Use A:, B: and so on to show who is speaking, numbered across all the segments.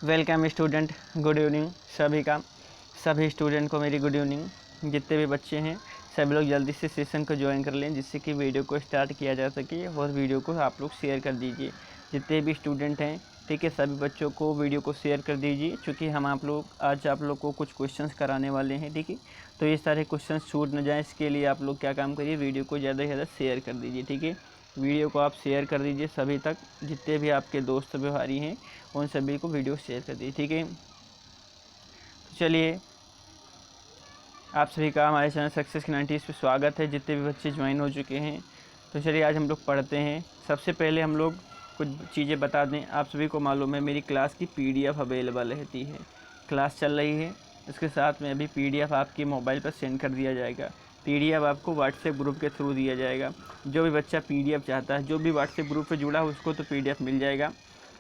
A: Welcome student, good evening सभी का। सभी स्टूडेंट को मेरी गुड इवनिंग। जितने भी बच्चे हैं सभी लोग जल्दी से सेशन को ज्वाइन कर लें, जिससे कि वीडियो को स्टार्ट किया जा सके और वीडियो को आप लोग शेयर कर दीजिए। जितने भी स्टूडेंट हैं, ठीक है, सभी बच्चों को वीडियो को शेयर कर दीजिए, क्योंकि हम आज आप लोग को कुछ क्वेश्चंस कराने वाले हैं, ठीक है। तो ये सारे क्वेश्चंस छूट न जाए, इसके लिए आप लोग क्या काम करिए, वीडियो को ज़्यादा से ज़्यादा शेयर कर दीजिए, ठीक है। वीडियो को आप शेयर कर दीजिए सभी तक, जितने भी आपके दोस्त व्यवहारी हैं उन सभी को वीडियो शेयर कर दीजिए, ठीक है। तो चलिए, आप सभी का हमारे चैनल सक्सेस की 90s पे स्वागत है। जितने भी बच्चे ज्वाइन हो चुके हैं, तो चलिए आज हम लोग पढ़ते हैं। सबसे पहले हम लोग कुछ चीज़ें बता दें। आप सभी को मालूम है मेरी क्लास की PDF अवेलेबल रहती है, क्लास चल रही है, इसके साथ में अभी PDF आपके मोबाइल पर सेंड कर दिया जाएगा। PDF आपको व्हाट्सएप ग्रुप के थ्रू दिया जाएगा। जो भी बच्चा PDF चाहता है, जो भी व्हाट्सएप ग्रुप पे जुड़ा है उसको तो PDF मिल जाएगा,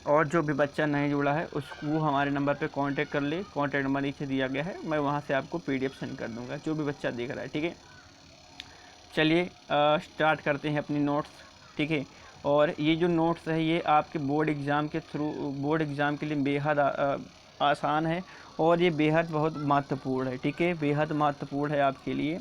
A: और जो भी बच्चा नहीं जुड़ा है उसको हमारे नंबर पे कांटेक्ट कर ले। कांटेक्ट नंबर नीचे दिया गया है, मैं वहाँ से आपको PDF सेंड कर दूँगा, जो भी बच्चा देख रहा है, ठीक है। चलिए स्टार्ट करते हैं अपनी नोट्स, ठीक है। और ये जो नोट्स है ये आपके बोर्ड एग्ज़ाम के लिए बेहद आसान है, और ये बेहद बहुत महत्वपूर्ण है, ठीक है, बेहद महत्वपूर्ण है आपके लिए।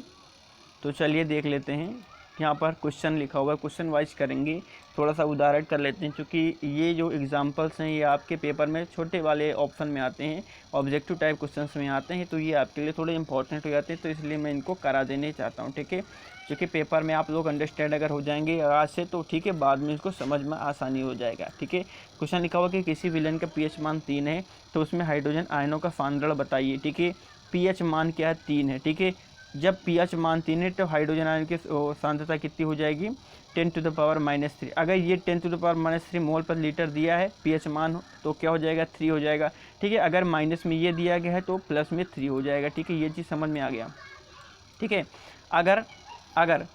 A: तो चलिए देख लेते हैं। यहाँ पर क्वेश्चन लिखा हुआ है, क्वेश्चन वाइज करेंगे। थोड़ा सा उदाहरण कर लेते हैं, क्योंकि ये जो एग्जांपल्स हैं ये आपके पेपर में छोटे वाले ऑप्शन में आते हैं, ऑब्जेक्टिव टाइप क्वेश्चंस में आते हैं, तो ये आपके लिए थोड़े इंपॉर्टेंट हो जाते हैं, तो इसलिए मैं इनको करा देने चाहता हूँ, ठीक है। क्योंकि पेपर में आप लोग अंडरस्टैंड अगर हो जाएंगे आज से तो ठीक है, बाद में इसको समझ में आसानी हो जाएगा, ठीक है। क्वेश्चन लिखा हुआ कि किसी विलेन का pH मान 3 है, तो उसमें हाइड्रोजन आयनों का सांद्रण बताइए, ठीक है। pH मान क्या है, 3 है, ठीक है। जब pH मान 3 है तो हाइड्रोजन आयन की सांद्रता कितनी हो जाएगी, 10⁻³ अगर ये 10⁻³ मोल पर लीटर दिया है pH मान, तो क्या हो जाएगा, 3 हो जाएगा, ठीक है। अगर माइनस में ये दिया गया है तो प्लस में 3 हो जाएगा, ठीक है। ये चीज़ समझ में आ गया, ठीक है। अगर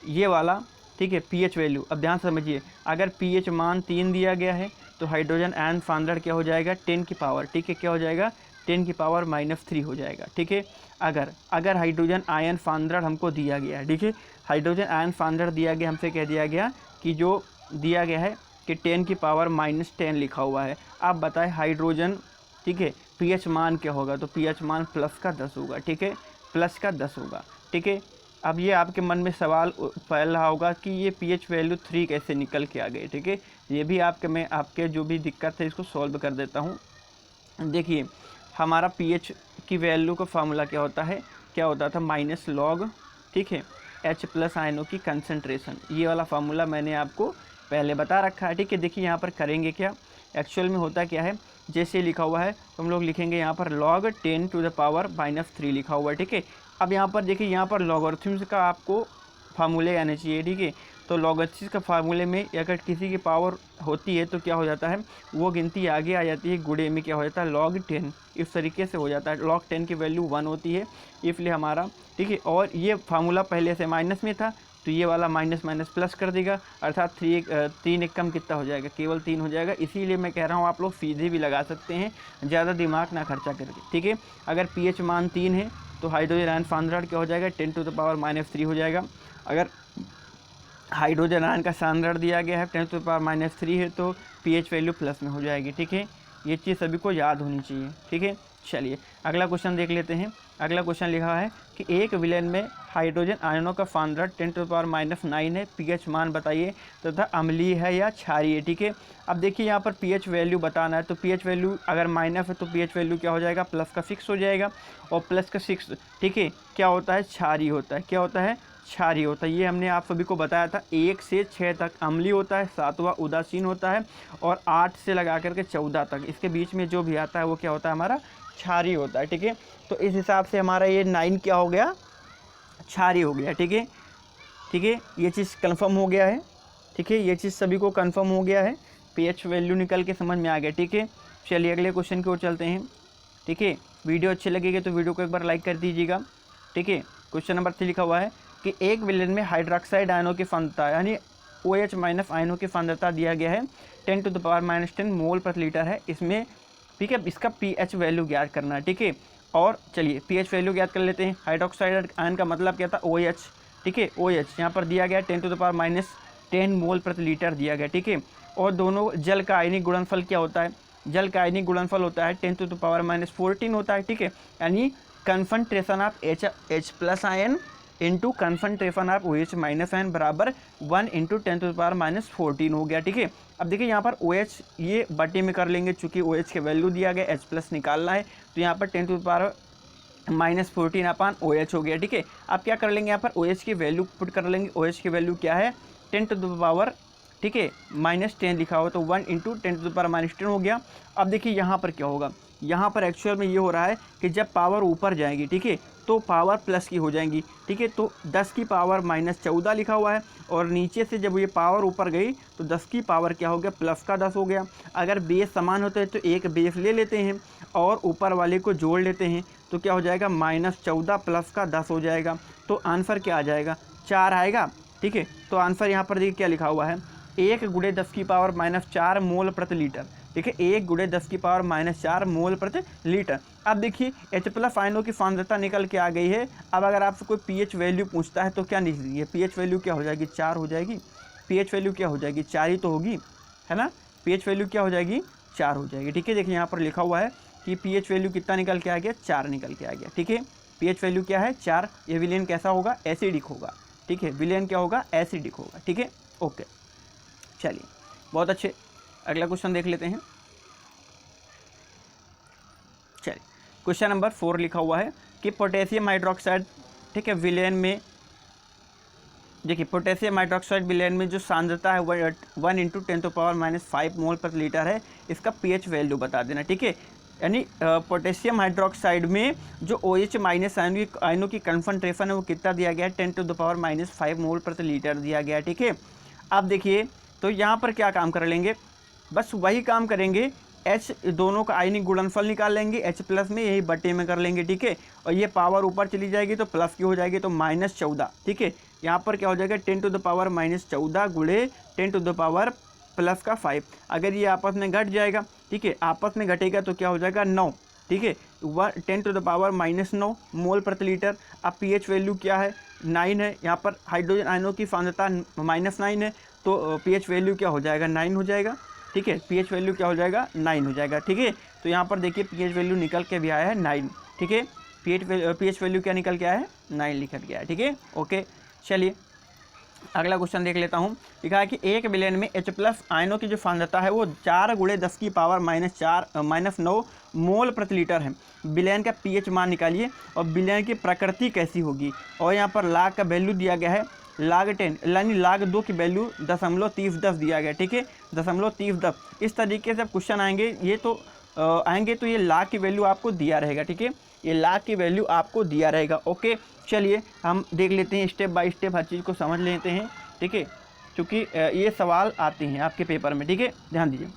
A: ये वाला, ठीक है, pH वैल्यू, अब ध्यान समझिए, अगर pH मान 3 दिया गया है तो हाइड्रोजन आयन सांद्रण क्या हो जाएगा, 10 की पावर, ठीक है, क्या हो जाएगा, 10⁻³ हो जाएगा, ठीक है। अगर हाइड्रोजन आयन सांद्रण हमको दिया गया है, ठीक है, हाइड्रोजन आयन सांद्रण दिया गया, हमसे कह दिया गया कि जो दिया गया है कि 10⁻⁻10 लिखा हुआ है। आप बताएं हाइड्रोजन, ठीक है, pH मान क्या होगा, तो pH मान प्लस का 10 होगा, ठीक है, प्लस का 10 होगा, ठीक है। अब ये आपके मन में सवाल फैल रहा होगा कि ये pH वैल्यू 3 कैसे निकल के आ गई, ठीक है। ये भी आपके जो भी दिक्कत है इसको सॉल्व कर देता हूँ। देखिए, हमारा pH की वैल्यू का फार्मूला क्या होता था, -log, ठीक है, H+ आयनों की कंसंट्रेशन। ये वाला फार्मूला मैंने आपको पहले बता रखा है, ठीक है। देखिए यहाँ पर करेंगे क्या, एक्चुअल में होता क्या है, जैसे लिखा हुआ है तो हम लोग लिखेंगे यहाँ पर log 10⁻³ लिखा हुआ है, ठीक है। अब यहाँ पर देखिए, यहाँ पर लॉगरिथम्स का आपको फार्मूले आने चाहिए, ठीक है। तो लॉगरिथम्स का फार्मूले में अगर किसी की पावर होती है तो क्या हो जाता है, वो गिनती आगे आ जाती है, गुणे में क्या हो जाता है, log 10, इस तरीके से हो जाता है। log 10 की वैल्यू 1 होती है, इसलिए हमारा, ठीक है। और ये फार्मूला पहले से माइनस में था, तो ये वाला माइनस माइनस प्लस कर देगा, अर्थात 3 एक कम कितना हो जाएगा, केवल 3 हो जाएगा। इसीलिए मैं कह रहा हूँ आप लोग सीधे भी लगा सकते हैं, ज़्यादा दिमाग ना खर्चा करके, ठीक है। अगर pH मान 3 है तो हाइड्रोजन आयन सांद्रण क्या हो जाएगा, 10⁻³ हो जाएगा। अगर हाइड्रोजन आयन का सांद्रण दिया गया है 10⁻³ है तो pH वैल्यू प्लस में हो जाएगी, ठीक है। ये चीज़ सभी को याद होनी चाहिए, ठीक है। चलिए अगला क्वेश्चन देख लेते हैं। अगला क्वेश्चन लिखा है कि एक विलेन में हाइड्रोजन आयनों का सांद्रण 10⁻⁹ है, pH मान बताइए तथा अम्लीय है या क्षारीय, ठीक है। अब देखिए यहाँ पर pH वैल्यू बताना है, तो pH वैल्यू अगर माइनस है तो pH वैल्यू क्या हो जाएगा, प्लस का 6 हो जाएगा, और प्लस का 6, ठीक है, क्या होता है, क्षारीय होता है। क्या होता है, क्षारीय होता है। ये हमने आप सभी को बताया था। 1 से 6 तक अम्लीय होता है, 7वां उदासीन होता है, और 8 से लगा करके 14 तक इसके बीच में जो भी आता है वो क्या होता है, हमारा क्षारीय होता है, ठीक है। तो इस हिसाब से हमारा ये 9 क्या हो गया, क्षारीय हो गया, ठीक है, ठीक है। ये चीज़ कंफर्म हो गया है, ठीक है, ये चीज़ सभी को कंफर्म हो गया है, pH वैल्यू निकल के समझ में आ गया, ठीक है। चलिए अगले क्वेश्चन की ओर चलते हैं, ठीक है। वीडियो अच्छी लगेगी तो वीडियो को एक बार लाइक कर दीजिएगा, ठीक है। क्वेश्चन नंबर 3 लिखा हुआ है कि एक विलेन में हाइड्रोक्साइड आयनों की सांद्रता यानी OH- आयनों की सांद्रता दिया गया है 10⁻⁻10 मोल प्रति लीटर है इसमें, ठीक है। इसका pH वैल्यू ज्ञात करना है, ठीक है। और चलिए pH वैल्यू ज्ञात कर लेते हैं। हाइड्रोक्साइड आयन का मतलब क्या था, OH, ठीक है, OH यहाँ पर दिया गया 10⁻⁻10 मोल प्रति लीटर दिया गया, ठीक है। और दोनों जल का आयनिक गुणनफल क्या होता है, जल का आयनिक गुणनफल होता है 10⁻⁻14 होता है, ठीक है। यानी concentration of H plus ion into concentration of OH minus ion बराबर 1 × 10⁻14 हो गया, ठीक है। अब देखिए यहाँ पर OH ये बटे में कर लेंगे, चूंकि OH के वैल्यू दिया गया, H प्लस निकालना है, तो यहाँ पर 10⁻14 अपान OH हो गया, ठीक है। अब क्या कर लेंगे, यहाँ पर OH की वैल्यू पुट कर लेंगे। OH की वैल्यू क्या है 10⁻, ठीक है, -10 लिखा हुआ, तो 1 × 10⁻10 हो गया। अब देखिए यहाँ पर क्या होगा, यहाँ पर एक्चुअल में ये हो रहा है कि जब पावर ऊपर जाएगी, ठीक है, तो पावर प्लस की हो जाएंगी, ठीक है। तो 10 की पावर -14 लिखा हुआ है, और नीचे से जब ये पावर ऊपर गई तो 10 की पावर क्या हो गया, प्लस का 10 हो गया। अगर बेस समान होते हैं तो एक बेस ले लेते हैं और ऊपर वाले को जोड़ लेते हैं, तो क्या हो जाएगा -14 प्लस का 10 हो जाएगा। तो आंसर क्या आ जाएगा, 4 आएगा, ठीक है। तो आंसर यहाँ पर देखिए क्या लिखा हुआ है, 1 × 10 की पावर -4 मोल प्रति लीटर, ठीक है, 1 × 10 की पावर -4 मोल प्रति लीटर। अब देखिए H प्लस आयनों की सांद्रता निकल के आ गई है। अब अगर आपसे कोई pH वैल्यू पूछता है तो क्या निकलेगी, pH वैल्यू क्या हो जाएगी, 4 हो जाएगी। pH वैल्यू क्या हो जाएगी, 4 ही तो होगी, है ना। pH वैल्यू क्या हो जाएगी, 4 हो जाएगी, ठीक है। देखिए यहाँ पर लिखा हुआ है कि pH वैल्यू कितना निकल के आ गया, 4 निकल के आ गया, ठीक है। pH वैल्यू क्या है, 4। ये विलेन कैसा होगा, एसिडिक होगा, ठीक है। विलेन क्या होगा, एसिडिक होगा, ठीक है। ओके, चलिए बहुत अच्छे, अगला क्वेश्चन देख लेते हैं। चलिए क्वेश्चन नंबर 4 लिखा हुआ है कि पोटेशियम हाइड्रोक्साइड, ठीक है, विलेन में, देखिए पोटेशियम हाइड्रोक्साइड विलेन में जो सांद्रता है 1 × 10⁻⁻5 मोल प्रति लीटर है, इसका pH वैल्यू बता देना, ठीक है। यानी पोटेशियम हाइड्रोक्साइड में जो OH माइनस आयनों की कंसंट्रेशन है वो कितना दिया गया है, 10⁻⁻5 मोल प्रति लीटर दिया गया है, ठीक है। अब देखिए तो यहाँ पर क्या काम कर लेंगे, बस वही काम करेंगे, H दोनों का आयनिक गुणनफल निकाल लेंगे, H प्लस में यही बटे में कर लेंगे, ठीक है। और ये पावर ऊपर चली जाएगी तो प्लस की हो जाएगी, तो -14, ठीक है। यहाँ पर क्या हो जाएगा 10⁻⁻14 गुणे 10⁻+5। अगर ये आपस में घट जाएगा, ठीक है, आपस में घटेगा तो क्या हो जाएगा 9, ठीक है, 10⁻⁻9 मोल प्रति लीटर। अब pH वैल्यू क्या है, 9 है। यहाँ पर हाइड्रोजन आयनों की सांद्रता -9 है, तो pH वैल्यू क्या हो जाएगा, 9 हो जाएगा, ठीक है। pH वैल्यू क्या हो जाएगा, 9 हो जाएगा, ठीक है। तो यहाँ पर देखिए pH वैल्यू निकल के भी आया है 9, ठीक है। pH वैल्यू क्या निकल के आया है, 9 लिखा गया है, ठीक है। ओके, चलिए अगला क्वेश्चन देख लेता हूँ। लिखा है कि एक विलेन में H प्लस आयनों की जो सांद्रता है वो 4 × 10 की पावर -9 मोल प्रति लीटर है। विलेन का pH मान निकालिए और विलेन की प्रकृति कैसी होगी। और यहाँ पर लाग का वैल्यू दिया गया है log10, यानी log2 की वैल्यू 0.3010 दिया गया, ठीक है, 0.3010। इस तरीके से अब क्वेश्चन आएंगे, ये तो आएंगे तो ये लाग की वैल्यू आपको दिया रहेगा, ठीक है, ये लाग की वैल्यू आपको दिया रहेगा। ओके, चलिए हम देख लेते हैं, स्टेप बाय स्टेप हर चीज़ को समझ लेते हैं, ठीक है, क्योंकि ये सवाल आते हैं आपके पेपर में, ठीक है, ध्यान दीजिए।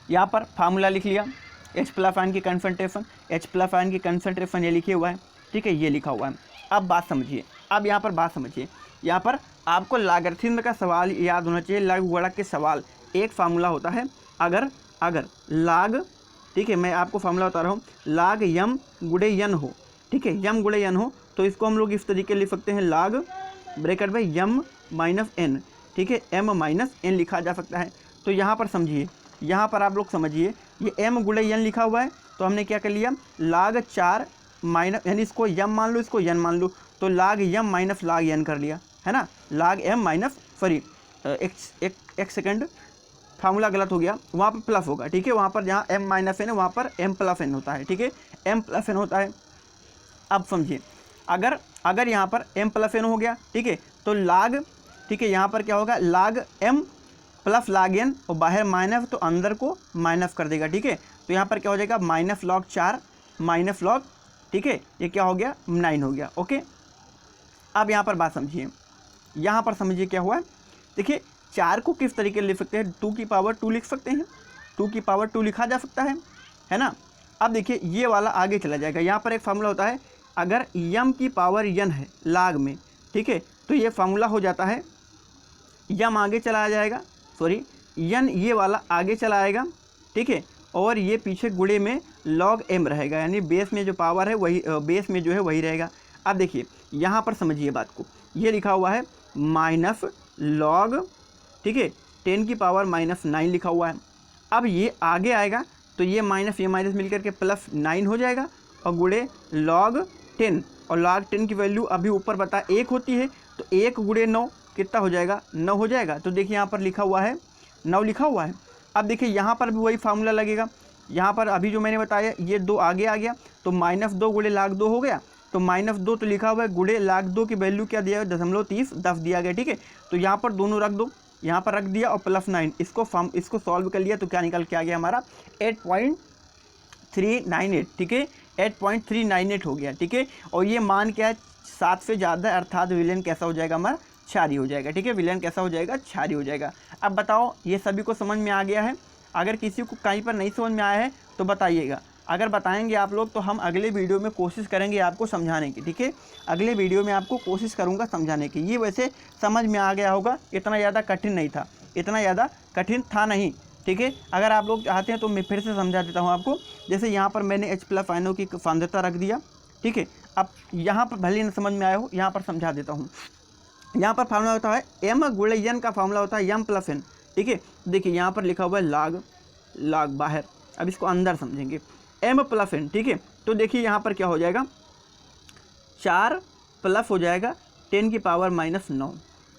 A: यहाँ पर फार्मूला लिख लिया, H प्लस आयन की कंसंट्रेशन, H प्लस आयन की कंसंट्रेशन ये लिखे हुआ है, ठीक है, ये लिखा हुआ है। अब बात समझिए, अब यहाँ पर बात समझिए, यहाँ पर आपको लॉगरिथम का सवाल याद होना चाहिए। लघु गुणक के सवाल एक फार्मूला होता है, अगर लाग, ठीक है, मैं आपको फार्मूला बता रहा हूँ, लाग यम गुणे यन हो, ठीक है, यम गुणे यन हो, तो इसको हम लोग इस तरीके लिख सकते हैं, लाग ब्रैकेट में यम माइनस एन, ठीक है, एम माइनस एन लिखा जा सकता है। तो यहाँ पर समझिए, यहाँ पर आप लोग समझिए, ये एम गुणे यन लिखा हुआ है, तो हमने क्या कर लिया, लाग 4 माइनस, यानी इसको यम मान लो, इसको यन मान लो, तो लाग यम माइनस लाग यन कर लिया, है ना, लाग एम माइनस, सॉरी एक सेकेंड, फार्मूला गलत हो गया, वहाँ पर प्लस होगा, ठीक है, वहाँ पर जहाँ एम माइनस एन है वहाँ पर एम प्लस एन होता है, ठीक है, एम प्लस एन होता है। अब समझिए, अगर यहाँ पर एम प्लस एन हो गया, ठीक है, तो लाग, ठीक है, यहाँ पर क्या होगा, लाग एम प्लस लाग एन, और बाहर माइनस तो अंदर को माइनस कर देगा, ठीक है। तो यहाँ पर क्या हो जाएगा, माइनस लॉग 4 माइनस लॉग, ठीक है, ये क्या हो गया, 9 हो गया। ओके, अब यहाँ पर बात समझिए, यहाँ पर समझिए क्या हुआ, देखिए 4 को किस तरीके लिख सकते हैं, 2 की पावर 2 लिख सकते हैं, 2 की पावर 2 लिखा जा सकता है ना। अब देखिए ये वाला आगे चला जाएगा, यहाँ पर एक फार्मूला होता है, अगर यम की पावर यन है लाग में, ठीक है, तो ये फार्मूला हो जाता है, यम आगे चला जाएगा, सॉरी यन ये वाला आगे चला आएगा, ठीक है, और ये पीछे गुणे में लॉग एम रहेगा, यानी बेस में जो पावर है वही, बेस में जो है वही रहेगा। अब देखिए यहाँ पर समझिए बात को, ये लिखा हुआ है माइनस लॉग, ठीक है, 10 की पावर -9 लिखा हुआ है। अब ये आगे आएगा तो ये माइनस मिलकर के +9 हो जाएगा और गुणे log 10, और log 10 की वैल्यू अभी ऊपर बता 1 होती है, तो 1 गुणे 9 कितना हो जाएगा, 9 हो जाएगा। तो देखिए यहाँ पर लिखा हुआ है 9 लिखा हुआ है। अब देखिए यहाँ पर भी वही फार्मूला लगेगा, यहाँ पर अभी जो मैंने बताया ये 2 आगे आ गया तो -2 गुणे log 2 हो गया, तो -2 तो लिखा हुआ है, गुणे log 2 की वैल्यू क्या दिया है, 0.30 दिया गया, ठीक है। तो यहाँ पर दोनों रख दो, यहाँ पर रख दिया और +9, इसको सॉल्व कर लिया तो क्या निकल के आ गया हमारा 8.398, ठीक है, 8.398 हो गया, ठीक है। और ये मान क्या है, 7 से ज़्यादा, अर्थात विलेन कैसा हो जाएगा हमारा, क्षारीय हो जाएगा, ठीक है, विलेन कैसा हो जाएगा, क्षारीय हो जाएगा। अब बताओ ये सभी को समझ में आ गया है? अगर किसी को कहीं पर नहीं समझ में आया है तो बताइएगा, अगर बताएंगे आप लोग तो हम अगले वीडियो में कोशिश करेंगे आपको समझाने की, ठीक है, अगले वीडियो में आपको कोशिश करूंगा समझाने की। ये वैसे समझ में आ गया होगा, इतना ज़्यादा कठिन नहीं था, इतना ज़्यादा कठिन था नहीं, ठीक है। अगर आप लोग चाहते हैं तो मैं फिर से समझा देता हूँ आपको। जैसे यहाँ पर मैंने H+ आयनों की सांद्रता रख दिया, ठीक है। अब यहाँ पर भले न समझ में आया हो, यहाँ पर समझा देता हूँ। यहाँ पर फार्मूला होता है m गुणे n का फार्मूला होता है m+n, ठीक है। देखिए यहाँ पर लिखा हुआ है log बाहर, अब इसको अंदर समझेंगे, m+n, ठीक है। तो देखिए यहाँ पर क्या हो जाएगा, 4 प्लस हो जाएगा 10 की पावर -9,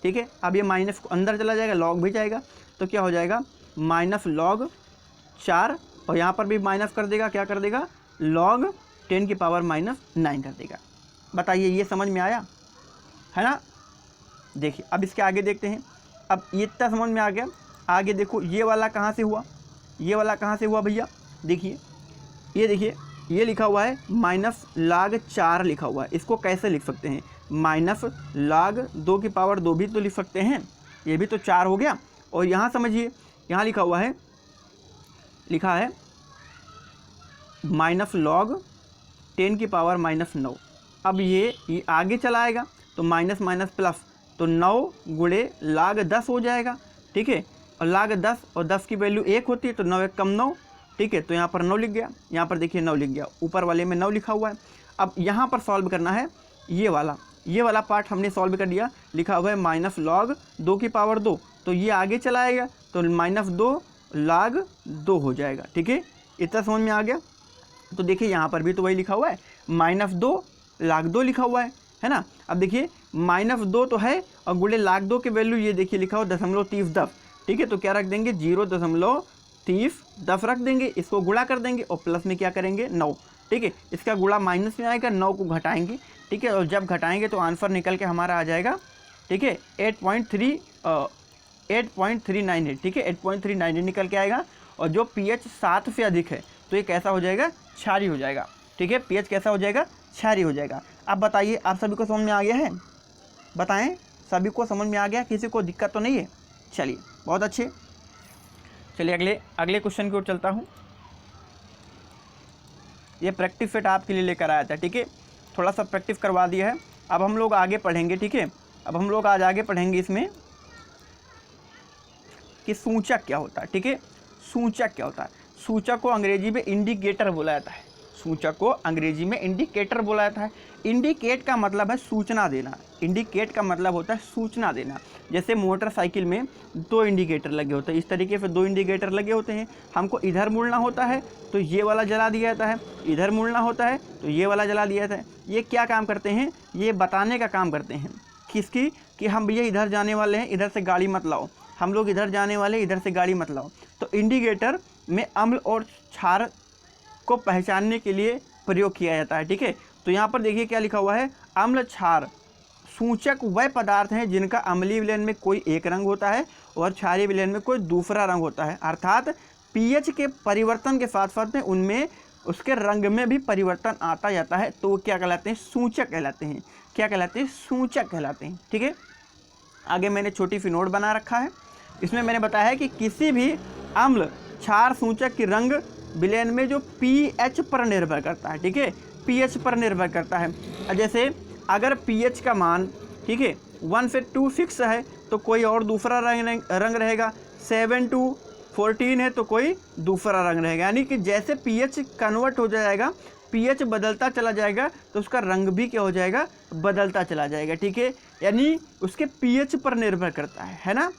A: ठीक है। अब ये माइनस को अंदर चला जाएगा, लॉग भी जाएगा, तो क्या हो जाएगा -log 4, और यहाँ पर भी माइनस कर देगा, क्या कर देगा, log 10 की पावर -9 कर देगा। बताइए ये समझ में आया है ना? देखिए अब इसके आगे देखते हैं। अब ये इतना समझ में आ गया, आगे देखो ये वाला कहाँ से हुआ, ये वाला कहाँ से हुआ भैया, देखिए ये देखिए ये लिखा हुआ है -log 4 लिखा हुआ है। इसको कैसे लिख सकते हैं, -log 2 की पावर 2 भी तो लिख सकते हैं, ये भी तो 4 हो गया। और यहाँ समझिए यहाँ लिखा हुआ है, लिखा है -log 10 की पावर -9। अब ये आगे चला आएगा तो माइनस माइनस प्लस, तो 9 गुणे log 10 हो जाएगा, ठीक है। और log 10 और 10 की वैल्यू 1 होती है, तो 9 × 9, ठीक है। तो यहाँ पर 9 लिख गया, यहाँ पर देखिए 9 लिख गया, ऊपर वाले में 9 लिखा हुआ है। अब यहाँ पर सॉल्व करना है ये वाला पार्ट हमने सॉल्व कर दिया, लिखा हुआ है -log 2 की पावर 2, तो ये आगे चला आएगा तो -2 log 2 हो जाएगा, ठीक है। इतना समझ में आ गया। तो देखिए यहाँ पर भी तो वही लिखा हुआ है, -2 log 2 लिखा हुआ है ना। अब देखिए -2 तो है और गुणे log 2 की वैल्यू ये देखिए लिखा हुआ 0.30, ठीक है। तो क्या रख देंगे, 0.30 रख देंगे, इसको गुणा कर देंगे और प्लस में क्या करेंगे 9, ठीक है। इसका गुणा माइनस में आएगा, 9 को घटाएंगे, ठीक है। और जब घटाएंगे तो आंसर निकल के हमारा आ जाएगा, ठीक है, 8.398, ठीक है, 8.398 निकल के आएगा। और जो pH 7 से अधिक है तो ये कैसा हो जाएगा, क्षारीय हो जाएगा, ठीक है। pH कैसा हो जाएगा, क्षारीय हो जाएगा। अब बताइए आप सभी को समझ में आ गया है, बताएं सभी को समझ में आ गया, किसी को दिक्कत तो नहीं है? चलिए बहुत अच्छे, चलिए अगले क्वेश्चन की ओर चलता हूँ। ये प्रैक्टिस सेट आपके लिए लेकर आया था, ठीक है, थोड़ा सा प्रैक्टिस करवा दिया है। अब हम लोग आगे पढ़ेंगे, ठीक है। अब हम लोग आज आगे पढ़ेंगे इसमें कि सूचक क्या होता है, ठीक है। सूचक क्या होता है, सूचक को अंग्रेजी में इंडिकेटर बोला जाता है, सूचक को अंग्रेजी में इंडिकेटर बोला जाता है। इंडिकेट का मतलब है सूचना देना, इंडिकेट का मतलब होता है सूचना देना। जैसे मोटरसाइकिल में 2 इंडिकेटर लगे होते हैं, इस तरीके से 2 इंडिकेटर लगे होते हैं। हमको इधर मुड़ना होता है तो ये वाला जला दिया जाता है, इधर मुड़ना होता है तो ये वाला जला दिया जाता है। ये क्या काम करते हैं, ये बताने का काम करते हैं, किसकी, कि हम भैया इधर जाने वाले हैं, इधर से गाड़ी मत लाओ, हम लोग इधर जाने वाले, इधर से गाड़ी मत लाओ। तो इंडिकेटर में अम्ल और क्षार को पहचानने के लिए प्रयोग किया जाता है, ठीक है। तो यहाँ पर देखिए क्या लिखा हुआ है, अम्ल क्षार सूचक वह पदार्थ हैं जिनका अम्लीय विलयन में कोई एक रंग होता है और क्षारीय विलयन में कोई दूसरा रंग होता है। अर्थात pH के परिवर्तन के साथ साथ में उनमें उसके रंग में भी परिवर्तन आता जाता है, तो वो क्या कहलाते हैं, सूचक कहलाते हैं। क्या कहलाते हैं, सूचक कहलाते हैं, ठीक है। आगे मैंने छोटी सी नोट बना रखा है, इसमें मैंने बताया है कि किसी भी अम्ल क्षार सूचक की रंग विलयन में जो pH पर निर्भर करता है, ठीक है, pH पर निर्भर करता है। जैसे अगर pH का मान, ठीक है, 1 से 2 फिक्स है तो कोई और दूसरा रंग रहेगा, 7 to 14 है तो कोई दूसरा रंग रहेगा। यानी कि जैसे pH कन्वर्ट हो जाएगा, pH बदलता चला जाएगा तो उसका रंग भी क्या हो जाएगा, बदलता चला जाएगा, ठीक है। यानी उसके pH पर निर्भर करता है ना,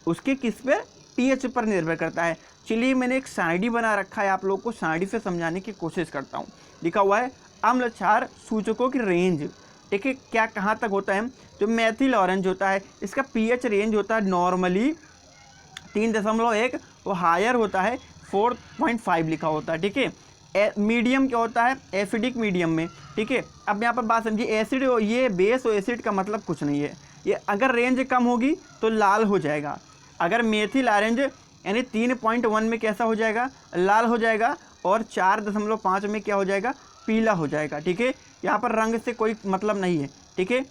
A: उसके किस पे, pH पर निर्भर करता है। चलिए मैंने एक सारणी बना रखा है, आप लोग को सारणी से समझाने की कोशिश करता हूँ। लिखा हुआ है अम्ल क्षार सूचकों की रेंज, ठीक है, क्या कहाँ तक होता है। जो मेथिल ऑरेंज होता है इसका पीएच रेंज होता है नॉर्मली 3.1, वो हायर होता है 4.5 लिखा होता है, ठीक है। मीडियम क्या होता है, एसिडिक मीडियम में, ठीक है। अब यहाँ पर बात समझिए, एसिड ये बेस और एसिड का मतलब कुछ नहीं है। ये अगर रेंज कम होगी तो लाल हो जाएगा। अगर मेथिल ऑरेंज यानी 3.1 में कैसा हो जाएगा, लाल हो जाएगा, और 4.5 में क्या हो जाएगा, पीला हो जाएगा, ठीक है। यहाँ पर रंग से कोई मतलब नहीं है, ठीक है।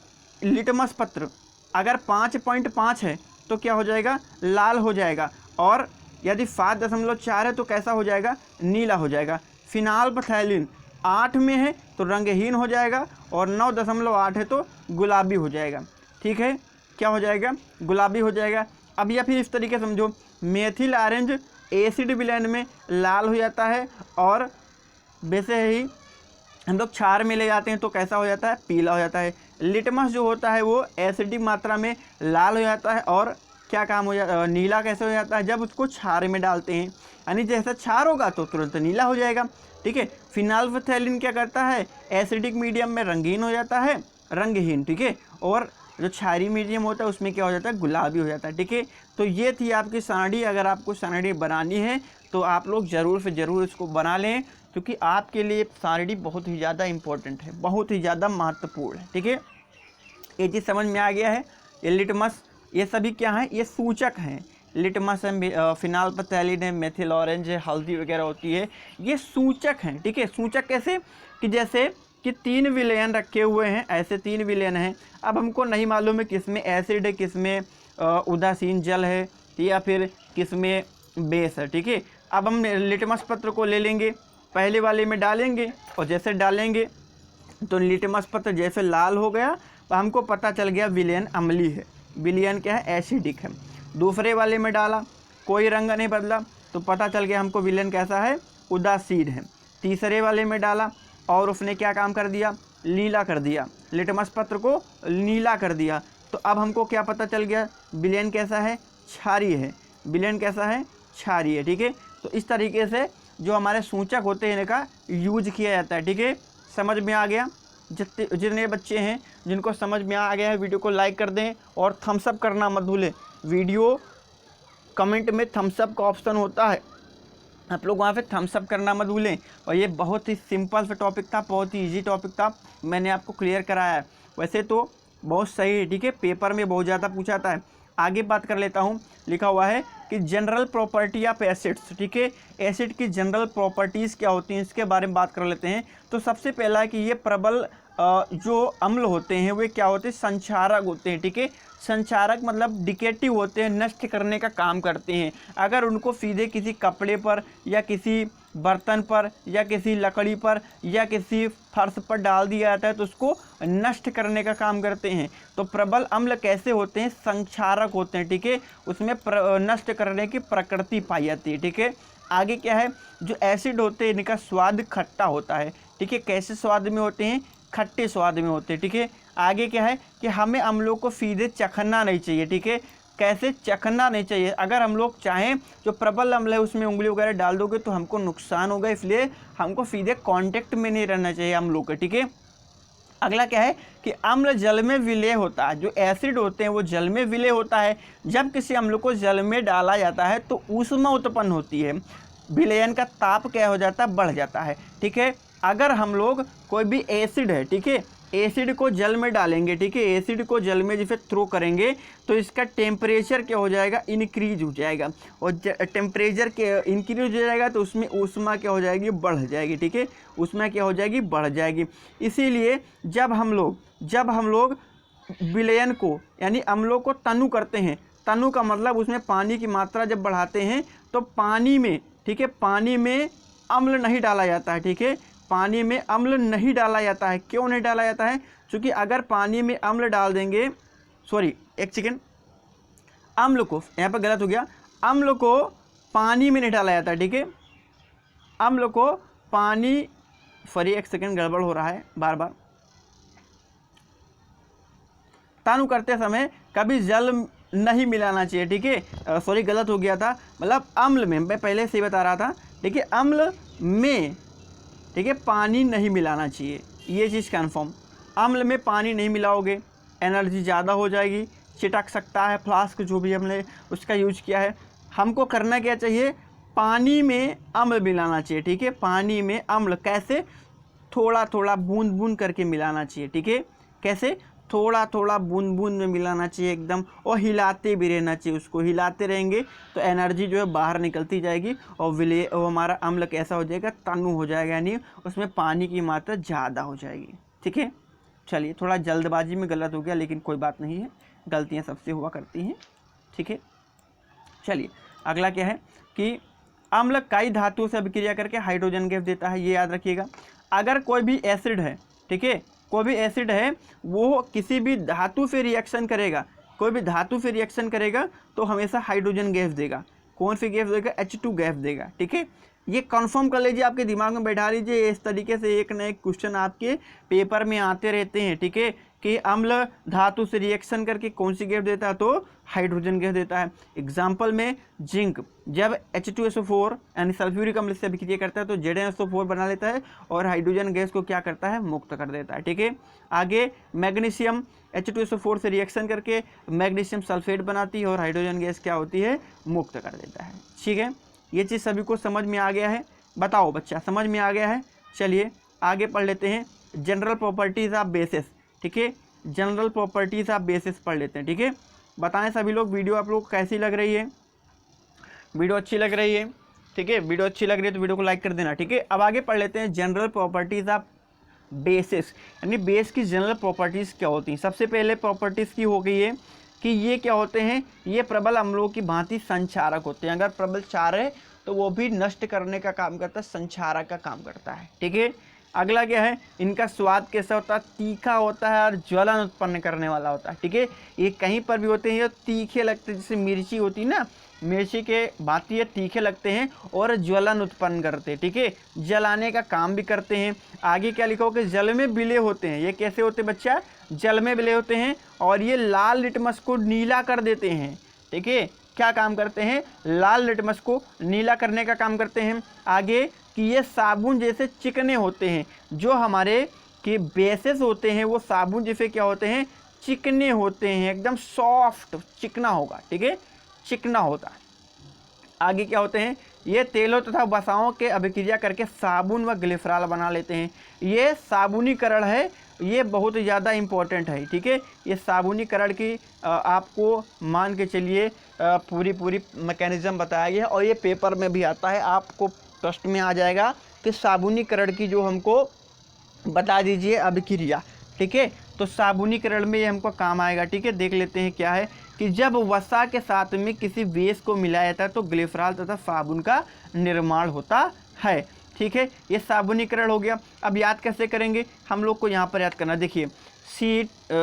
A: लिटमस पत्र अगर 5.5 है तो क्या हो जाएगा, लाल हो जाएगा, और यदि 5.4 है तो कैसा हो जाएगा, नीला हो जाएगा। फिनाल्फथैलीन 8 में है तो रंगहीन हो जाएगा, और 9.8 है तो गुलाबी हो जाएगा, ठीक है। क्या हो जाएगा, गुलाबी हो जाएगा। अब या फिर इस तरीके समझो, मेथिल ऑरेंज एसिड विलयन में लाल हो जाता है, और वैसे ही हम लोग क्षार में ले जाते हैं तो कैसा हो जाता है, पीला हो जाता है। लिटमस जो होता है वो एसिडिक मात्रा में लाल हो जाता है, और क्या काम हो जाता है, नीला कैसे हो जाता है, जब उसको क्षार में डालते हैं, यानी जैसा क्षार होगा तो तुरंत नीला हो जाएगा, ठीक है। फिनाल्फथैलीन क्या करता है, एसिडिक मीडियम में रंगीन हो जाता है, रंगहीन, ठीक है, और जो क्षारीय मीडियम होता है उसमें क्या हो जाता है, गुलाबी हो जाता है, ठीक है। तो ये थी आपकी सारणी। अगर आपको सारणी बनानी है तो आप लोग ज़रूर से ज़रूर इसको बना लें, क्योंकि आपके लिए सारणी बहुत ही ज़्यादा इम्पोर्टेंट है, बहुत ही ज़्यादा महत्वपूर्ण है, ठीक है। ये चीज़ समझ में आ गया है। ये लिटमस, ये सभी क्या हैं, ये सूचक हैं। लिटमस है, फिनाल्फथैलीन है, मेथिल ऑरेंज है, हल्दी वगैरह होती है, ये सूचक हैं, ठीक है। सूचक कैसे, कि जैसे कि 3 विलयन रखे हुए हैं, ऐसे 3 विलयन हैं। अब हमको नहीं मालूम है किस में एसिड है, किस में उदासीन जल है, या फिर किस में बेस है, ठीक है। अब हम लिटमस पत्र को ले लेंगे, पहले वाले में डालेंगे, और जैसे डालेंगे तो लिटमस पत्र जैसे लाल हो गया तो हमको पता चल गया विलयन अम्लीय है, विलयन क्या है, एसिडिक है। दूसरे वाले में डाला, कोई रंग नहीं बदला, तो पता चल गया हमको विलयन कैसा है, उदासीन है। तीसरे वाले में डाला और उसने क्या काम कर दिया, नीला कर दिया, लिटमस पत्र को नीला कर दिया, तो अब हमको क्या पता चल गया, विलयन कैसा है, क्षारीय है, विलयन कैसा है, क्षारीय है, ठीक है। तो इस तरीके से जो हमारे सूचक होते हैं इनका यूज किया जाता है, ठीक है। समझ में आ गया। जितने बच्चे हैं जिनको समझ में आ गया है वीडियो को लाइक कर दें, और थम्स अप करना मत भूलें। वीडियो कमेंट में थम्स अप का ऑप्शन होता है, आप लोग वहाँ पे थम्स अप करना मत भूलें। और ये बहुत ही सिंपल सा टॉपिक था, बहुत ही इजी टॉपिक था, मैंने आपको क्लियर कराया है। वैसे तो बहुत सही है, ठीक है, पेपर में बहुत ज़्यादा पूछा जाता है। आगे बात कर लेता हूँ। लिखा हुआ है कि जनरल प्रॉपर्टी ऑफ एसिड्स, ठीक है, एसिड की जनरल प्रॉपर्टीज़ क्या होती हैं इसके बारे में बात कर लेते हैं। तो सबसे पहला है कि ये प्रबल जो अम्ल होते हैं वे क्या होते हैं, संक्षारक होते हैं, ठीक है। संक्षारक मतलब डिकेटिव होते हैं, नष्ट करने का काम करते हैं। अगर उनको सीधे किसी कपड़े पर या किसी बर्तन पर या किसी लकड़ी पर या किसी फर्श पर डाल दिया जाता है तो उसको नष्ट करने का काम करते हैं। तो प्रबल अम्ल कैसे होते हैं, संक्षारक होते हैं, ठीक है, उसमें नष्ट करने की प्रकृति पाई जाती है, ठीक है। आगे क्या है, जो एसिड होते हैं इनका स्वाद खट्टा होता है, ठीक है। कैसे स्वाद में होते हैं, खट्टे स्वाद में होते हैं, ठीक है। आगे क्या है कि हमें अम्लों को सीधे चखना नहीं चाहिए, ठीक है। कैसे चखना नहीं चाहिए, अगर हम लोग चाहें जो प्रबल अम्ल है उसमें उंगली वगैरह डाल दोगे तो हमको नुकसान होगा, इसलिए हमको सीधे कांटेक्ट में नहीं रहना चाहिए अम्लों के, ठीक है। अगला क्या है कि अम्ल जल में विलय होता है, जो एसिड होते हैं वो जल में विलय होता है। जब किसी अम्ल को जल में डाला जाता है तो ऊष्मा उत्पन्न होती है, विलयन का ताप क्या हो जाता है, बढ़ जाता है, ठीक है। अगर हम लोग कोई भी एसिड है, ठीक है, एसिड को जल में डालेंगे, ठीक है, एसिड को जल में जैसे थ्रो करेंगे तो इसका टेम्परेचर क्या हो जाएगा, इंक्रीज हो जाएगा, और टेम्परेचर के इंक्रीज हो जाएगा तो उसमें ऊष्मा क्या हो जाएगी, बढ़ जाएगी, ठीक है, ऊष्मा क्या हो जाएगी, बढ़ जाएगी। इसीलिए जब हम लोग विलयन को यानी अम्लों को तनु करते हैं, तनु का मतलब उसमें पानी की मात्रा जब बढ़ाते हैं तो पानी में, ठीक है, पानी में अम्ल नहीं डाला जाता है, ठीक है, पानी में अम्ल नहीं डाला जाता है। क्यों नहीं डाला जाता है, क्योंकि अगर पानी में अम्ल डाल देंगे, सॉरी एक सेकेंड, अम्ल को, यहाँ पर गलत हो गया, अम्ल को पानी में नहीं डाला जाता है, ठीक है, अम्ल को पानी, सॉरी एक सेकेंड गड़बड़ हो रहा है बार बार। तनु करते समय कभी जल नहीं मिलाना चाहिए, ठीक है। सॉरी गलत हो गया था, मतलब अम्ल में, मैं पहले से ही बता रहा था, ठीक है, अम्ल में, ठीक है, पानी नहीं मिलाना चाहिए, ये चीज़ कन्फर्म। अम्ल में पानी नहीं मिलाओगे एनर्जी ज़्यादा हो जाएगी, चिटक सकता है फ्लास्क जो भी हमने उसका यूज किया है। हमको करना क्या चाहिए, पानी में अम्ल मिलाना चाहिए, ठीक है, पानी में अम्ल कैसे, थोड़ा थोड़ा बूंद बूंद करके मिलाना चाहिए, ठीक है, कैसे, थोड़ा थोड़ा बूंद बूंद में मिलाना चाहिए एकदम, और हिलाते भी रहना चाहिए, उसको हिलाते रहेंगे तो एनर्जी जो है बाहर निकलती जाएगी और हमारा अम्ल कैसा हो जाएगा, तनु हो जाएगा, यानी उसमें पानी की मात्रा ज़्यादा हो जाएगी, ठीक है। चलिए थोड़ा जल्दबाजी में गलत हो गया, लेकिन कोई बात नहीं है, गलतियाँ सबसे हुआ करती हैं, ठीक है। चलिए अगला क्या है कि अम्ल कई धातुओं से अभिक्रिया करके हाइड्रोजन गैस देता है, ये याद रखिएगा। अगर कोई भी एसिड है, ठीक है, कोई भी एसिड है वो किसी भी धातु से रिएक्शन करेगा, कोई भी धातु से रिएक्शन करेगा तो हमेशा हाइड्रोजन गैस देगा। कौन सी गैस देगा, H2 गैस देगा, ठीक है। ये कंफर्म कर लीजिए, आपके दिमाग में बैठा लीजिए, इस तरीके से एक न एक क्वेश्चन आपके पेपर में आते रहते हैं, ठीक है, कि अम्ल धातु से रिएक्शन करके कौन सी गैस देता है, तो हाइड्रोजन गैस देता है। एग्जाम्पल में जिंक जब H2SO4 यानी सल्फ्यूरिक अम्ल से अभिक्रिया करता है तो ZnSO4 बना लेता है और हाइड्रोजन गैस को क्या करता है, मुक्त कर देता है, ठीक है। आगे मैग्नीशियम H2SO4 से रिएक्शन करके मैग्नीशियम सल्फेट बनाती है और हाइड्रोजन गैस क्या होती है, मुक्त कर देता है, ठीक है। ये चीज़ सभी को समझ में आ गया है, बताओ बच्चा, समझ में आ गया है। चलिए आगे पढ़ लेते हैं जनरल प्रॉपर्टीज़ ऑफ बेसिस, ठीक है, जनरल प्रॉपर्टीज़ ऑफ बेसिस पढ़ लेते हैं, ठीक है। बताएं सभी लोग वीडियो आप लोग कैसी लग रही है, वीडियो अच्छी लग रही है, ठीक है, वीडियो अच्छी लग रही है तो वीडियो को लाइक कर देना, ठीक है। अब आगे पढ़ लेते हैं जनरल प्रॉपर्टीज़ ऑफ बेसिस, यानी बेस की जनरल प्रॉपर्टीज़ क्या होती हैं। सबसे पहले प्रॉपर्टीज़ की हो गई है कि ये क्या होते हैं, ये प्रबल अम्लों की भांति संक्षारक होते हैं। अगर प्रबल क्षार है तो वो भी नष्ट करने का काम करता है, संक्षारक का काम करता है, ठीक है। अगला क्या है, इनका स्वाद कैसा होता है, तीखा होता है और ज्वलन उत्पन्न करने वाला होता है, ठीक है। ये कहीं पर भी होते हैं, ये तीखे लगते हैं, जैसे मिर्ची होती है ना, मिर्ची के भांति ये तीखे लगते हैं और ज्वलन उत्पन्न करते हैं, ठीक है, जलाने का काम भी करते हैं। आगे क्या लिखा हो कि जल में विलय होते हैं, ये कैसे होते हैं बच्चा, जल में विलय होते हैं और ये लाल लिटमस को नीला कर देते हैं, ठीक है। क्या काम करते हैं, लाल लिटमस को नीला करने का काम करते हैं। आगे कि ये साबुन जैसे चिकने होते हैं, जो हमारे के बेसेस होते हैं वो साबुन जैसे क्या होते हैं, चिकने होते हैं, एकदम सॉफ्ट चिकना होगा, ठीक है, चिकना होता है। आगे क्या होते हैं, ये तेलों तथा वसाओं के अभिक्रिया करके साबुन व ग्लिसरॉल बना लेते हैं। ये साबुनीकरण है, ये बहुत ज़्यादा इम्पोर्टेंट है, ठीक है। ये साबुनीकरण की आपको मान के चलिए पूरी मैकेनिज्म बताया गया है और ये पेपर में भी आता है, आपको प्रश्न में आ जाएगा कि साबुनीकरण की जो हमको बता दीजिए अभिक्रिया, ठीक है। तो साबुनीकरण में ये हमको काम आएगा, ठीक है। देख लेते हैं क्या है कि जब वसा के साथ में किसी बेस को मिलाया जाता है तो ग्लिसरॉल तथा साबुन का निर्माण होता है, ठीक है। ये साबुनीकरण हो गया। अब याद कैसे करेंगे, हम लोग को यहाँ पर याद करना, देखिए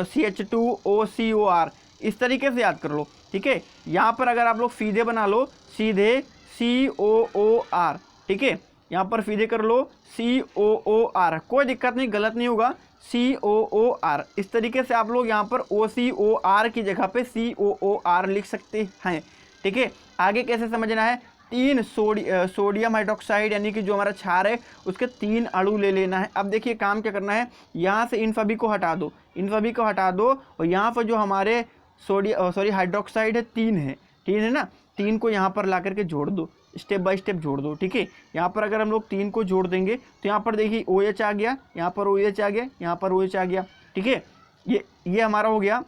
A: CH2OCOR इस तरीके से याद कर लो, ठीक है। यहाँ पर अगर आप लोग सीधे बना लो, सीधे COOR, ठीक है, यहाँ पर सीधे कर लो COOR, कोई दिक्कत नहीं, गलत नहीं होगा, COOR। इस तरीके से आप लोग यहाँ पर OCOR की जगह पे COOR लिख सकते हैं, ठीक है। आगे कैसे समझना है, 3 सोडियम हाइड्रोक्साइड यानी कि जो हमारा क्षार है उसके 3 अणु ले लेना है। अब देखिए काम क्या करना है, यहाँ से इन सभी को हटा दो, इन सभी को हटा दो और यहाँ पर जो हमारे हाइड्रोक्साइड है 3 है ना, 3 को यहाँ पर ला करके जोड़ दो, स्टेप बाय स्टेप जोड़ दो, ठीक है। यहाँ पर अगर हम लोग 3 को जोड़ देंगे तो यहाँ पर देखिए OH आ गया, यहाँ पर OH आ गया, यहाँ पर OH आ गया, ठीक है। ये हमारा हो गया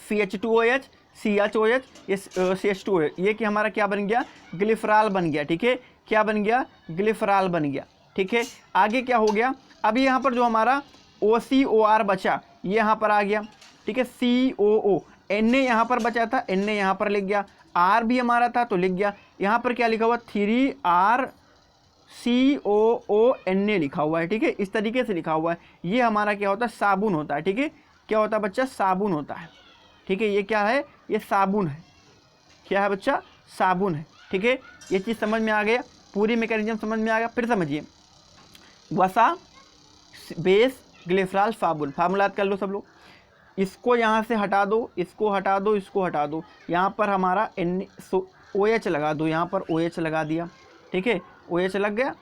A: CH2OH, CHOH, ये CH2OH, ये कि हमारा क्या बन गया, ग्लिसरॉल बन गया, ठीक है। क्या बन गया, ग्लिसरॉल बन गया, ठीक है। आगे क्या हो गया, अभी यहाँ पर जो हमारा OCOR बचा ये यहाँ पर आ गया, ठीक है। COO, Na यहाँ पर बचा था, Na यहाँ पर लिख गया, R भी हमारा था तो लिख गया, यहाँ पर क्या लिखा हुआ 3RCOONA लिखा हुआ है, ठीक है। इस तरीके से लिखा हुआ है, ये हमारा क्या होता है, साबुन होता है, ठीक है। क्या होता है बच्चा, साबुन होता है, ठीक है। ये क्या है, ये साबुन है, क्या है बच्चा, साबुन है, ठीक है। ये चीज़ समझ में आ गया, पूरी मैकेनिज्म समझ में आ गया। फिर समझिए, वसा, बेस, ग्लिसरॉल, साबुन, फार्मूला याद कर लो सब लोग। इसको यहाँ से हटा दो, इसको हटा दो, इसको हटा दो, यहाँ पर हमारा OH लगा दो, यहाँ पर OH लगा दिया, ठीक है, OH लग गया।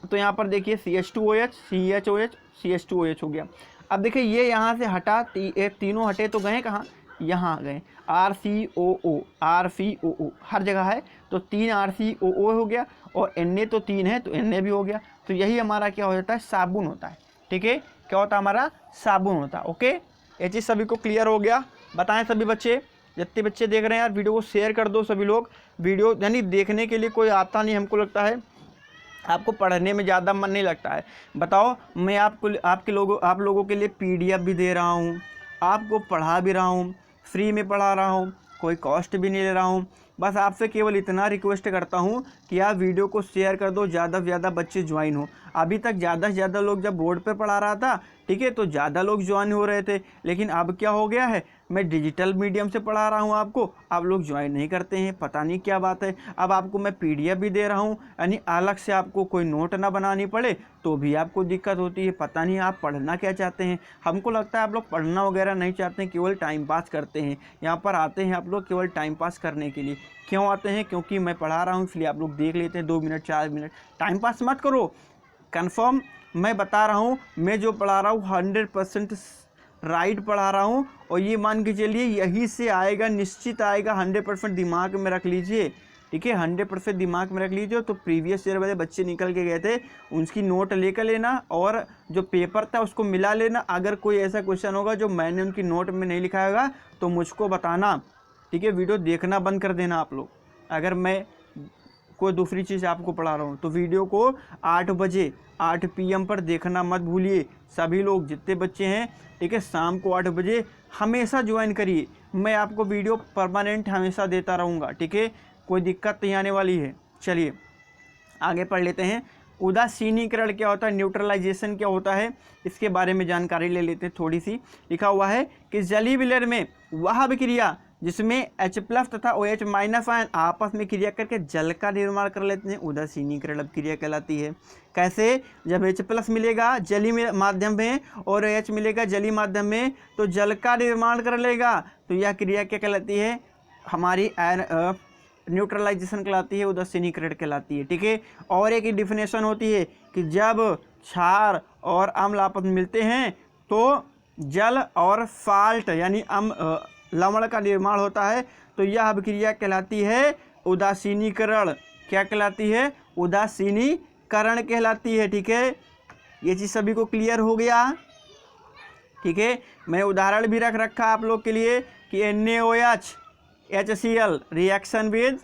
A: तो यहाँ पर देखिए CH2OH, CHOH, CH2OH हो गया। अब देखिए ये यहाँ से हटा, तीनों हटे तो गए कहाँ, यहाँ गए, RCOO, RCOO हर जगह है, तो 3 RCOO हो गया, और Na तो 3 है तो Na भी हो गया। तो यही हमारा क्या हो जाता है, साबुन होता है, ठीक है, क्या होता है हमारा, साबुन होता है। ओके, ये चीज़ सभी को क्लियर हो गया? बताएं सभी बच्चे, जितने बच्चे देख रहे हैं यार वीडियो को शेयर कर दो सभी लोग। वीडियो यानी देखने के लिए कोई आता नहीं, हमको लगता है आपको पढ़ने में ज़्यादा मन नहीं लगता है। बताओ, मैं आप लोगों के लिए PDF भी दे रहा हूँ, आपको पढ़ा भी रहा हूँ, फ्री में पढ़ा रहा हूँ, कोई कॉस्ट भी नहीं ले रहा हूँ। बस आपसे केवल इतना रिक्वेस्ट करता हूँ कि आप वीडियो को शेयर कर दो, ज़्यादा से ज़्यादा बच्चे ज्वाइन हो। अभी तक ज़्यादा से ज़्यादा लोग जब बोर्ड पे पढ़ा रहा था, ठीक है, तो ज़्यादा लोग ज्वाइन हो रहे थे, लेकिन अब क्या हो गया है, मैं डिजिटल मीडियम से पढ़ा रहा हूँ आपको, आप लोग ज्वाइन नहीं करते हैं, पता नहीं क्या बात है। अब आपको मैं PDF भी दे रहा हूँ, यानी अलग से आपको कोई नोट ना बनानी पड़े, तो भी आपको दिक्कत होती है। पता नहीं आप पढ़ना क्या चाहते हैं। हमको लगता है आप लोग पढ़ना वगैरह नहीं चाहते हैं, केवल टाइम पास करते हैं। यहाँ पर आते हैं आप लोग केवल टाइम पास करने के लिए। क्यों आते हैं? क्योंकि मैं पढ़ा रहा हूँ, इसलिए आप लोग देख लेते हैं 2 मिनट 4 मिनट। टाइम पास मत करो, कंफर्म मैं बता रहा हूँ, मैं जो पढ़ा रहा हूँ 100% राइट पढ़ा रहा हूँ, और ये मान के चलिए यही से आएगा, निश्चित आएगा। 100% दिमाग में रख लीजिए, ठीक है, 100% दिमाग में रख लीजिए। तो प्रीवियस ईयर वाले बच्चे निकल के गए थे, उनकी नोट लेकर लेना, और जो पेपर था उसको मिला लेना। अगर कोई ऐसा क्वेश्चन होगा जो मैंने उनकी नोट में नहीं लिखा होगा तो मुझको बताना, ठीक है। वीडियो देखना बंद कर देना आप लोग। अगर मैं कोई दूसरी चीज़ आपको पढ़ा रहा हूँ तो वीडियो को 8 बजे 8 PM पर देखना मत भूलिए। सभी लोग जितने बच्चे हैं, ठीक है, शाम को 8 बजे हमेशा ज्वाइन करिए। मैं आपको वीडियो परमानेंट हमेशा देता रहूँगा, ठीक है, कोई दिक्कत नहीं आने वाली है। चलिए आगे पढ़ लेते हैं। उदासीनीकरण क्या होता है, न्यूट्रलाइजेशन क्या होता है, इसके बारे में जानकारी ले लेते हैं थोड़ी सी। लिखा हुआ है कि जलीय विलयन में वह अभिक्रिया जिसमें H+ तथा OH- आयन आपस में क्रिया करके जल का निर्माण कर लेते हैं, उदासीनीकरण अभिक्रिया कहलाती है। कैसे? जब H+ मिलेगा जलीय माध्यम में और OH मिलेगा जलीय माध्यम में, तो जल का निर्माण कर लेगा, तो यह क्रिया क्या कहलाती है, हमारी न्यूट्रलाइजेशन कहलाती है, उदासीनीकरण कहलाती है, ठीक है। और एक डिफिनेशन होती है कि जब क्षार और अम्ल आपस में मिलते हैं तो जल और साल्ट यानी लवण का निर्माण होता है, तो यह अभिक्रिया कहलाती है उदासीनीकरण। क्या कहलाती है? उदासीनीकरण कहलाती है, ठीक है। ये चीज़ सभी को क्लियर हो गया, ठीक है। मैं उदाहरण भी रख रखा आप लोग के लिए कि NaOH HCl रिएक्शन विद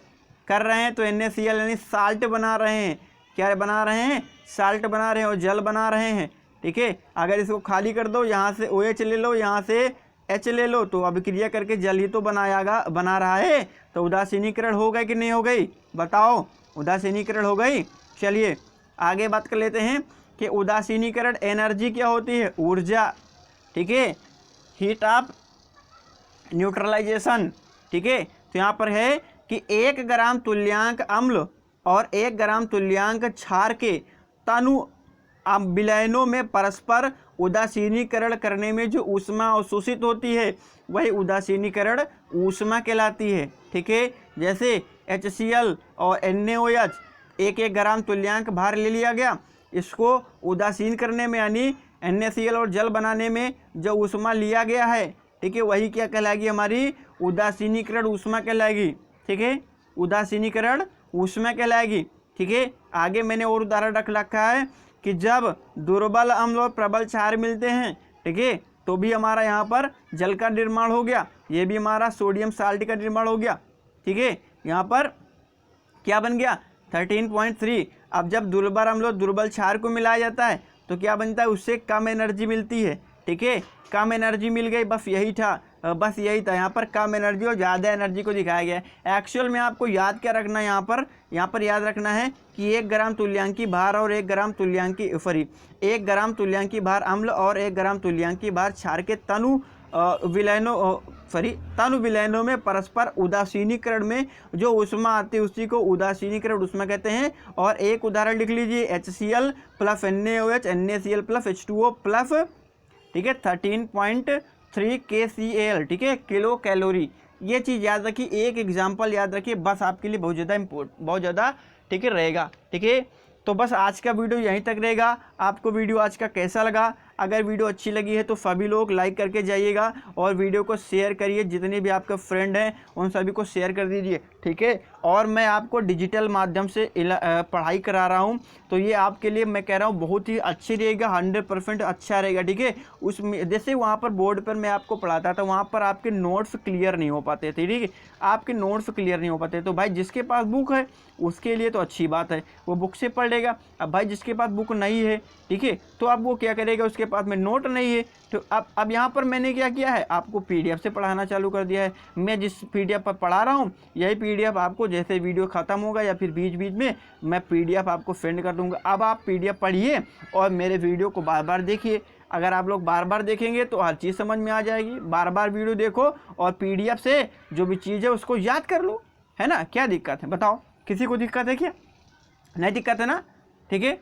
A: कर रहे हैं, तो NaCl यानी साल्ट बना रहे हैं। क्या बना रहे हैं? साल्ट बना रहे हैं और जल बना रहे हैं, ठीक है। अगर इसको खाली कर दो, यहाँ से OH ले लो, यहाँ से H ले लो, तो अभिक्रिया करके जल ही तो बना रहा है, तो उदासीनीकरण हो गई कि नहीं हो गई? बताओ, उदासीनीकरण हो गई। चलिए आगे बात कर लेते हैं कि उदासीनीकरण एनर्जी क्या होती है, ऊर्जा, ठीक है, हीट ऑफ न्यूट्रलाइजेशन, ठीक है। तो यहाँ पर है कि 1 ग्राम तुल्यांक अम्ल और 1 ग्राम तुल्यांक क्षार के तनु विलयनों में परस्पर उदासीनीकरण करने में जो ऊष्मा अवशोषित होती है वही उदासीनीकरण ऊष्मा कहलाती है, ठीक है। जैसे HCl और NaOH 1-1 ग्राम तुल्यांक भार ले लिया गया, इसको उदासीन करने में यानी NaCl और जल बनाने में जो ऊष्मा लिया गया है, ठीक है, वही क्या कहलाएगी, हमारी उदासीनीकरण ऊष्मा कहलाएगी, ठीक है, उदासीनीकरण ऊष्मा कहलाएगी, ठीक है। आगे मैंने और उदाहरण रख रखा है कि जब दुर्बल अम्ल और प्रबल क्षार मिलते हैं, ठीक है, तो भी हमारा यहाँ पर जल का निर्माण हो गया, ये भी हमारा सोडियम साल्ट का निर्माण हो गया, ठीक है। यहाँ पर क्या बन गया 13.3। अब जब दुर्बल अम्ल और दुर्बल क्षार को मिलाया जाता है तो क्या बनता है, उससे कम एनर्जी मिलती है, ठीक है, कम एनर्जी मिल गई, बस यही था यहाँ पर कम एनर्जी और ज़्यादा एनर्जी को दिखाया गया है। एक्चुअल में आपको याद क्या रखना है, यहाँ पर याद रखना है कि 1 ग्राम तुल्यांकी भार और 1 ग्राम तुल्यांकी 1 ग्राम तुल्यांकी भार अम्ल और 1 ग्राम तुल्यांकी भार क्षार के तनु विलयनों में परस्पर उदासीनीकरण में जो ऊष्मा आती है उसी को उदासीनीकरण ऊष्मा कहते हैं। और एक उदाहरण लिख लीजिए, HCl + NaOH NaCl + H2O +, ठीक है, 13.3 3 kcal, ठीक है, किलो कैलोरी। ये चीज़ याद रखिए, एक एग्जाम्पल याद रखिए, बस आपके लिए बहुत ज़्यादा ठीक है रहेगा। ठीक है, तो बस आज का वीडियो यहीं तक रहेगा। आपको वीडियो आज का कैसा लगा? अगर वीडियो अच्छी लगी है तो सभी लोग लाइक करके जाइएगा और वीडियो को शेयर करिए, जितने भी आपके फ्रेंड हैं उन सभी को शेयर कर दीजिए। ठीक है, और मैं आपको डिजिटल माध्यम से पढ़ाई करा रहा हूं, तो ये आपके लिए मैं कह रहा हूं बहुत ही अच्छी रहेगा, 100% अच्छा रहेगा। ठीक है, उसमें जैसे वहाँ पर बोर्ड पर मैं आपको पढ़ाता था, वहाँ पर आपके नोट्स क्लियर नहीं हो पाते थे। ठीक है, आपके नोट्स क्लियर नहीं हो पाते, तो भाई जिसके पास बुक है उसके लिए तो अच्छी बात है, वो बुक से पढ़ लेगा। अब भाई जिसके पास बुक नहीं है, ठीक है, तो अब वो क्या करेगा, उसके पास में नोट नहीं है, तो अब यहाँ पर मैंने क्या किया है, आपको पीडीएफ से पढ़ाना चालू कर दिया है। मैं जिस पीडीएफ पर पढ़ा रहा हूँ, यही पीडीएफ आपको जैसे वीडियो ख़त्म होगा या फिर बीच बीच में मैं पीडीएफ आपको सेंड कर दूँगा। अब आप पीडीएफ पढ़िए और मेरे वीडियो को बार बार देखिए। अगर आप लोग बार बार देखेंगे तो हर चीज़ समझ में आ जाएगी। बार बार वीडियो देखो और पीडीएफ से जो भी चीज़ है उसको याद कर लो, है ना। क्या दिक्कत है बताओ, किसी को दिक्कत है क्या? नहीं दिक्कत है ना। ठीक है,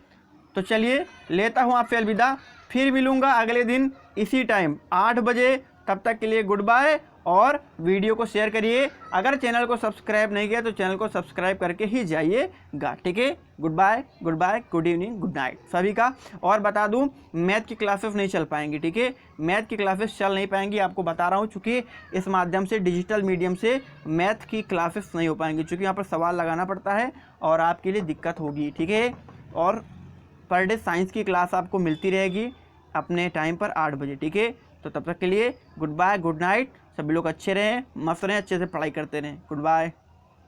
A: तो चलिए लेता हूँ आपसे अलविदा, फिर मिलूँगा अगले दिन इसी टाइम 8 बजे। तब तक के लिए गुड बाय, और वीडियो को शेयर करिए। अगर चैनल को सब्सक्राइब नहीं किया तो चैनल को सब्सक्राइब करके ही जाइएगा। ठीक है, good bye, good evening, good night सभी का। और बता दूं, मैथ की क्लासेस नहीं चल पाएंगी। ठीक है, मैथ की क्लासेस चल नहीं पाएंगी, आपको बता रहा हूं, चूँकि इस माध्यम से डिजिटल मीडियम से मैथ की क्लासेस नहीं हो पाएंगी, चूँकि यहाँ पर सवाल लगाना पड़ता है और आपके लिए दिक्कत होगी। ठीक है, और पर डे साइंस की क्लास आपको मिलती रहेगी अपने टाइम पर 8 बजे। ठीक है, तो तब तक के लिए गुड बाय, गुड नाइट, सभी लोग अच्छे रहें, मस्त रहें, अच्छे से पढ़ाई करते रहें। Good bye.